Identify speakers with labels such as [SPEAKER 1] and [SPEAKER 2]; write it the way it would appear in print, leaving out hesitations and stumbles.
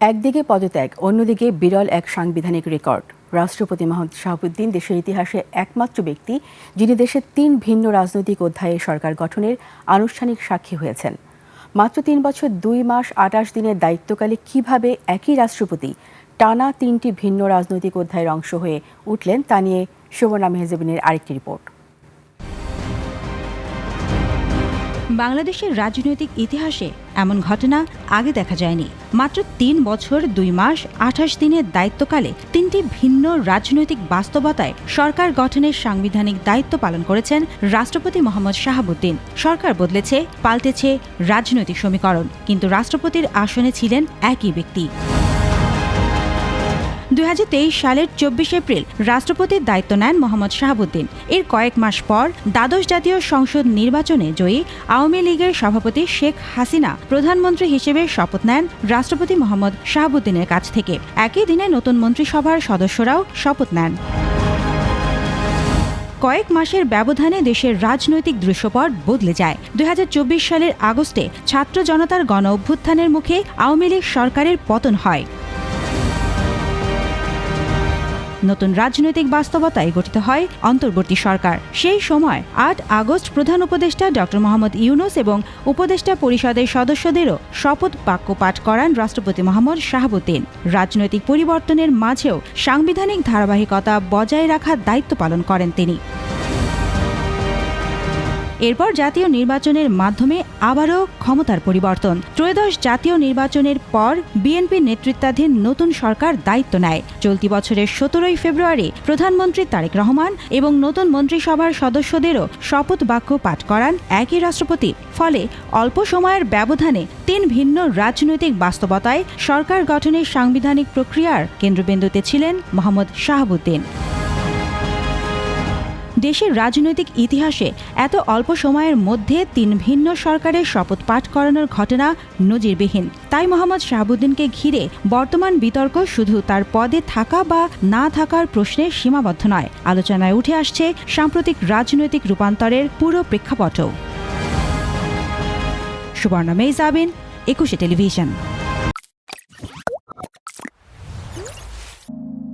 [SPEAKER 1] একদিকে পদত্যাগ, অন্যদিকে বিরল এক সাংবিধানিক রেকর্ড। রাষ্ট্রপতি মোহাম্মদ শাহাবুদ্দিন দেশের ইতিহাসে একমাত্র ব্যক্তি যিনি দেশের ৩ ভিন্ন রাজনৈতিক অধ্যায়ে সরকার গঠনের আনুষ্ঠানিক সাক্ষী হয়েছেন। মাত্র ৩ বছর ২ মাস ২৮ দিনের দায়িত্বকালে কিভাবে একই রাষ্ট্রপতি টানা ৩টি ভিন্ন রাজনৈতিক অধ্যায়ের অংশ হয়ে উঠলেন তা নিয়ে সুবর্ণা মেহজাবিনের আরেকটি রিপোর্ট।
[SPEAKER 2] বাংলাদেশের রাজনৈতিক ইতিহাসে এমন ঘটনা আগে দেখা যায়নি। মাত্র ৩ বছর ২ মাস ২৮ দিনের দায়িত্বকালে ৩টি ভিন্ন রাজনৈতিক বাস্তবতায় সরকার গঠনের সাংবিধানিক দায়িত্ব পালন করেছেন রাষ্ট্রপতি মোহাম্মদ শাহাবুদ্দিন। সরকার বদলেছে, পাল্টেছে রাজনৈতিক সমীকরণ, কিন্তু রাষ্ট্রপতির আসনে ছিলেন একই ব্যক্তি। ২০২৩ সালের ২৪ এপ্রিল রাষ্ট্রপতির দায়িত্ব নেন মোহাম্মদ শাহাবুদ্দিন। এর কয়েক মাস পর দ্বাদশ জাতীয় সংসদ নির্বাচনে জয়ী আওয়ামী লীগের সভাপতি শেখ হাসিনা প্রধানমন্ত্রী হিসেবে শপথ নেন রাষ্ট্রপতি মোহাম্মদ শাহাবুদ্দিনের কাছ থেকে। একই দিনে নতুন মন্ত্রিসভার সদস্যরাও শপথ নেন। কয়েক মাসের ব্যবধানে দেশের রাজনৈতিক দৃশ্যপট বদলে যায়। ২০২৪ সালের আগস্টে ছাত্র জনতার গণ অভ্যুত্থানের মুখে আওয়ামী লীগ সরকারের পতন হয়। নতুন রাজনৈতিক বাস্তবতায় গঠিত হয় অন্তর্বর্তী সরকার। সেই সময় ৮ আগস্ট প্রধান উপদেষ্টা ডক্টর মোহাম্মদ ইউনূস এবং উপদেষ্টা পরিষদের সদস্যদেরও শপথ বাক্য পাঠ করান রাষ্ট্রপতি মোহাম্মদ শাহাবুদ্দিন। রাজনৈতিক পরিবর্তনের মাঝেও সাংবিধানিক ধারাবাহিকতা বজায় রাখার দায়িত্ব পালন করেন তিনি। এরপর জাতীয় নির্বাচনের মাধ্যমে আবারও ক্ষমতার পরিবর্তন। ত্রয়োদশ জাতীয় নির্বাচনের পর বিএনপি নেতৃত্বাধীন নতুন সরকার দায়িত্ব নেয়। চলতি বছরের ১৭ ফেব্রুয়ারি প্রধানমন্ত্রী তারেক রহমান এবং নতুন মন্ত্রিসভার সদস্যদেরও শপথ বাক্য পাঠ করান একই রাষ্ট্রপতি। ফলে অল্প সময়ের ব্যবধানে ৩ ভিন্ন রাজনৈতিক বাস্তবতায় সরকার গঠনের সাংবিধানিক প্রক্রিয়ার কেন্দ্রবিন্দুতে ছিলেন মোহাম্মদ শাহাবুদ্দিন। দেশের রাজনৈতিক ইতিহাসে এত অল্প সময়ের মধ্যে ৩ ভিন্ন সরকারের শপথ পাঠ করানোর ঘটনা নজিরবিহীন। তাই মোহাম্মদ শাহাবুদ্দিনকে ঘিরে বর্তমান বিতর্ক শুধু তার পদে থাকা বা না থাকার প্রশ্নে সীমাবদ্ধ নয়, আলোচনায় উঠে আসছে সাম্প্রতিক রাজনৈতিক রূপান্তরের পুরো প্রেক্ষাপটও। সুবর্ণা মেহজাবিন, ২১ টেলিভিশন।